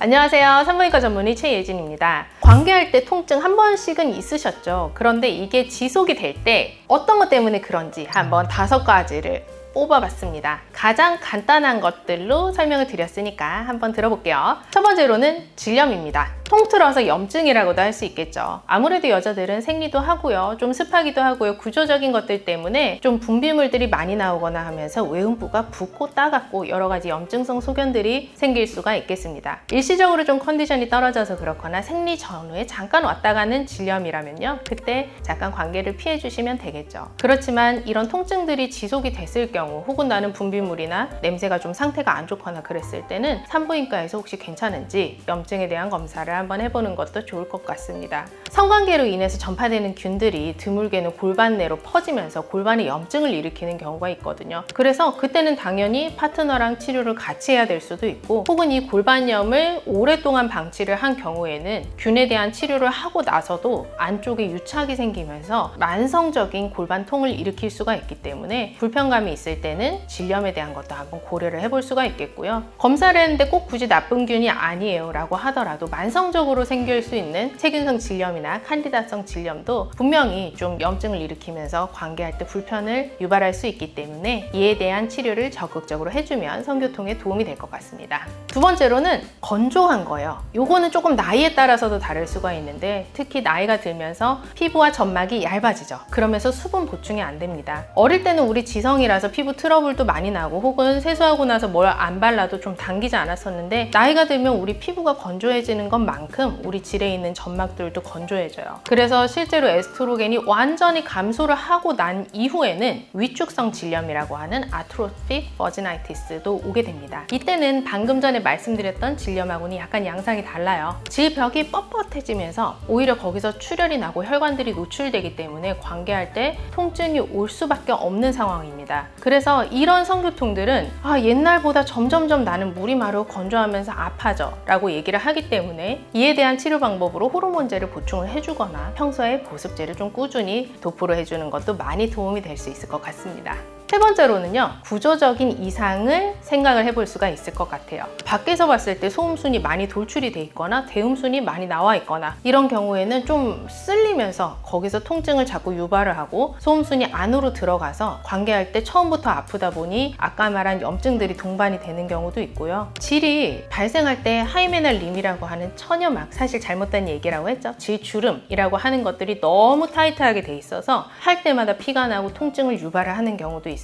안녕하세요. 산부인과 전문의 최예진입니다. 관계할 때 통증 한 번씩은 있으셨죠? 그런데 이게 지속이 될 때 어떤 것 때문에 그런지 한번 5가지를 뽑아봤습니다. 가장 간단한 것들로 설명을 드렸으니까 한번 들어볼게요. 첫 번째로는 질염입니다. 통틀어서 염증이라고도 할 수 있겠죠. 아무래도 여자들은 생리도 하고요, 좀 습하기도 하고요, 구조적인 것들 때문에 좀 분비물들이 많이 나오거나 하면서 외음부가 붓고 따갑고 여러 가지 염증성 소견들이 생길 수가 있겠습니다. 일시적으로 좀 컨디션이 떨어져서 그렇거나 생리 전후에 잠깐 왔다 가는 질염이라면요, 그때 잠깐 관계를 피해 주시면 되겠죠. 그렇지만 이런 통증들이 지속이 됐을 경우, 혹은 나는 분비물이나 냄새가 좀 상태가 안 좋거나 그랬을 때는 산부인과에서 혹시 괜찮은지 염증에 대한 검사를 한번 해보는 것도 좋을 것 같습니다. 성관계로 인해서 전파되는 균들이 드물게는 골반 내로 퍼지면서 골반에 염증을 일으키는 경우가 있거든요. 그래서 그때는 당연히 파트너랑 치료를 같이 해야 될 수도 있고, 혹은 이 골반염을 오랫동안 방치를 한 경우에는 균에 대한 치료를 하고 나서도 안쪽에 유착이 생기면서 만성적인 골반통을 일으킬 수가 있기 때문에 불편감이 있을 때는 질염에 대한 것도 한번 고려를 해볼 수가 있겠고요. 검사를 했는데 꼭 굳이 나쁜 균이 아니에요 라고 하더라도 만성적으로 생길 수 있는 세균성 질염이나 칸디다성 질염도 분명히 좀 염증을 일으키면서 관계할 때 불편을 유발할 수 있기 때문에 이에 대한 치료를 적극적으로 해주면 성교통에 도움이 될 것 같습니다. 두 번째로는 건조한 거예요. 요거는 조금 나이에 따라서도 다를 수가 있는데, 특히 나이가 들면서 피부와 점막이 얇아지죠. 그러면서 수분 보충이 안 됩니다. 어릴 때는 우리 지성이라서 피부 트러블도 많이 나고, 혹은 세수하고 나서 뭘 안 발라도 좀 당기지 않았었는데, 나이가 들면 우리 피부가 건조해지는 것만큼 우리 질에 있는 점막들도 건조해져요. 그래서 실제로 에스트로겐이 완전히 감소를 하고 난 이후에는 위축성 질염이라고 하는 아트로픽 버지나이티스도 오게 됩니다. 이때는 방금 전에 말씀드렸던 질염하고는 약간 양상이 달라요. 질벽이 뻣뻣해지면서 오히려 거기서 출혈이 나고 혈관들이 노출되기 때문에 관계할 때 통증이 올 수밖에 없는 상황입니다. 그래서 이런 성교통들은 옛날보다 점점점 나는 물이 마르고 건조하면서 아파져 라고 얘기를 하기 때문에 이에 대한 치료 방법으로 호르몬제를 보충을 해주거나 평소에 보습제를 좀 꾸준히 도포를 해주는 것도 많이 도움이 될 수 있을 것 같습니다. 세 번째로는요, 구조적인 이상을 생각을 해볼 수가 있을 것 같아요. 밖에서 봤을 때 소음순이 많이 돌출이 돼 있거나 대음순이 많이 나와 있거나 이런 경우에는 좀 쓸리면서 거기서 통증을 자꾸 유발을 하고 소음순이 안으로 들어가서 관계할 때 처음부터 아프다 보니 아까 말한 염증들이 동반이 되는 경우도 있고요. 질이 발생할 때 하이메날림이라고 하는 천여막, 사실 잘못된 얘기라고 했죠. 질주름이라고 하는 것들이 너무 타이트하게 돼 있어서 할 때마다 피가 나고 통증을 유발을 하는 경우도 있어요.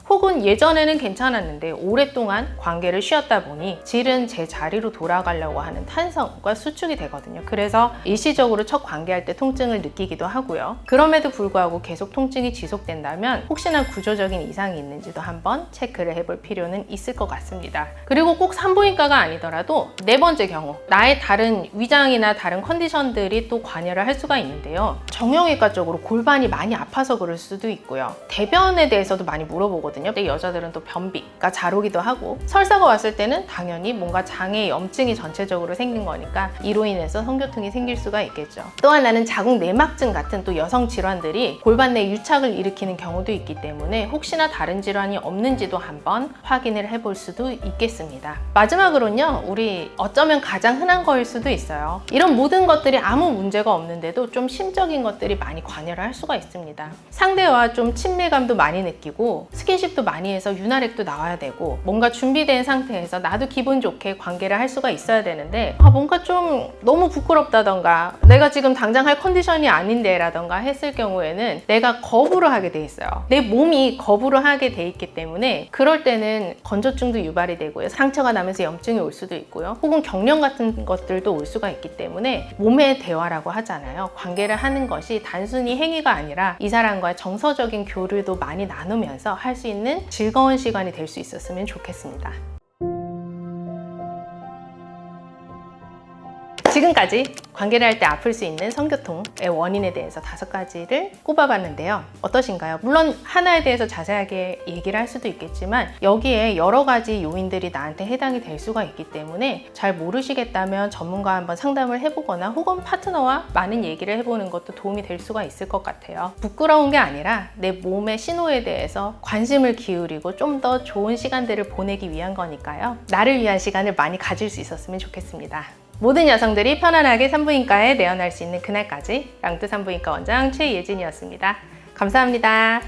혹은 예전에는 괜찮았는데 오랫동안 관계를 쉬었다 보니 질은 제 자리로 돌아가려고 하는 탄성과 수축이 되거든요. 그래서 일시적으로 첫 관계할 때 통증을 느끼기도 하고요. 그럼에도 불구하고 계속 통증이 지속된다면 혹시나 구조적인 이상이 있는지도 한번 체크를 해볼 필요는 있을 것 같습니다. 그리고 꼭 산부인과가 아니더라도 네 번째 경우, 나의 다른 위장이나 다른 컨디션들이 또 관여를 할 수가 있는데요. 정형외과 쪽으로 골반이 많이 아파서 그럴 수도 있고요. 대변에 대해서도 많이 물어보거든요. 근데 여자들은 또 변비가 잘 오기도 하고, 설사가 왔을 때는 당연히 뭔가 장에 염증이 전체적으로 생긴 거니까 이로 인해서 성교통이 생길 수가 있겠죠. 또 하나는 자궁 내막증 같은 또 여성 질환들이 골반 내 유착을 일으키는 경우도 있기 때문에 혹시나 다른 질환이 없는지도 한번 확인을 해볼 수도 있겠습니다. 마지막으로는요, 우리 어쩌면 가장 흔한 거일 수도 있어요. 이런 모든 것들이 아무 문제가 없는데도 좀 심적인 것들이 많이 관여를 할 수가 있습니다. 상대와 좀 친밀감도 많이 느끼고 스킨십도 많이 해서 윤활액도 나와야 되고 뭔가 준비된 상태에서 나도 기분 좋게 관계를 할 수가 있어야 되는데 뭔가 좀 너무 부끄럽다던가 내가 지금 당장 할 컨디션이 아닌데 라던가 했을 경우에는 내가 거부를 하게 돼 있어요. 내 몸이 거부를 하게 돼 있기 때문에 그럴 때는 건조증도 유발이 되고요, 상처가 나면서 염증이 올 수도 있고요, 혹은 경련 같은 것들도 올 수가 있기 때문에 몸의 대화라고 하잖아요. 관계를 하는 것이 단순히 행위가 아니라 이 사람과의 정서적인 교류도 많이 나누면서 할 수 있는 즐거운 시간이 될 수 있었으면 좋겠습니다. 지금까지 관계를 할 때 아플 수 있는 성교통의 원인에 대해서 5가지를 꼽아봤는데요. 어떠신가요? 물론 하나에 대해서 자세하게 얘기를 할 수도 있겠지만 여기에 여러 가지 요인들이 나한테 해당이 될 수가 있기 때문에 잘 모르시겠다면 전문가와 한번 상담을 해보거나 혹은 파트너와 많은 얘기를 해보는 것도 도움이 될 수가 있을 것 같아요. 부끄러운 게 아니라 내 몸의 신호에 대해서 관심을 기울이고 좀 더 좋은 시간들을 보내기 위한 거니까요. 나를 위한 시간을 많이 가질 수 있었으면 좋겠습니다. 모든 여성들이 편안하게 산부인과에 내원할 수 있는 그날까지 랑트 산부인과 원장 최예진이었습니다. 감사합니다.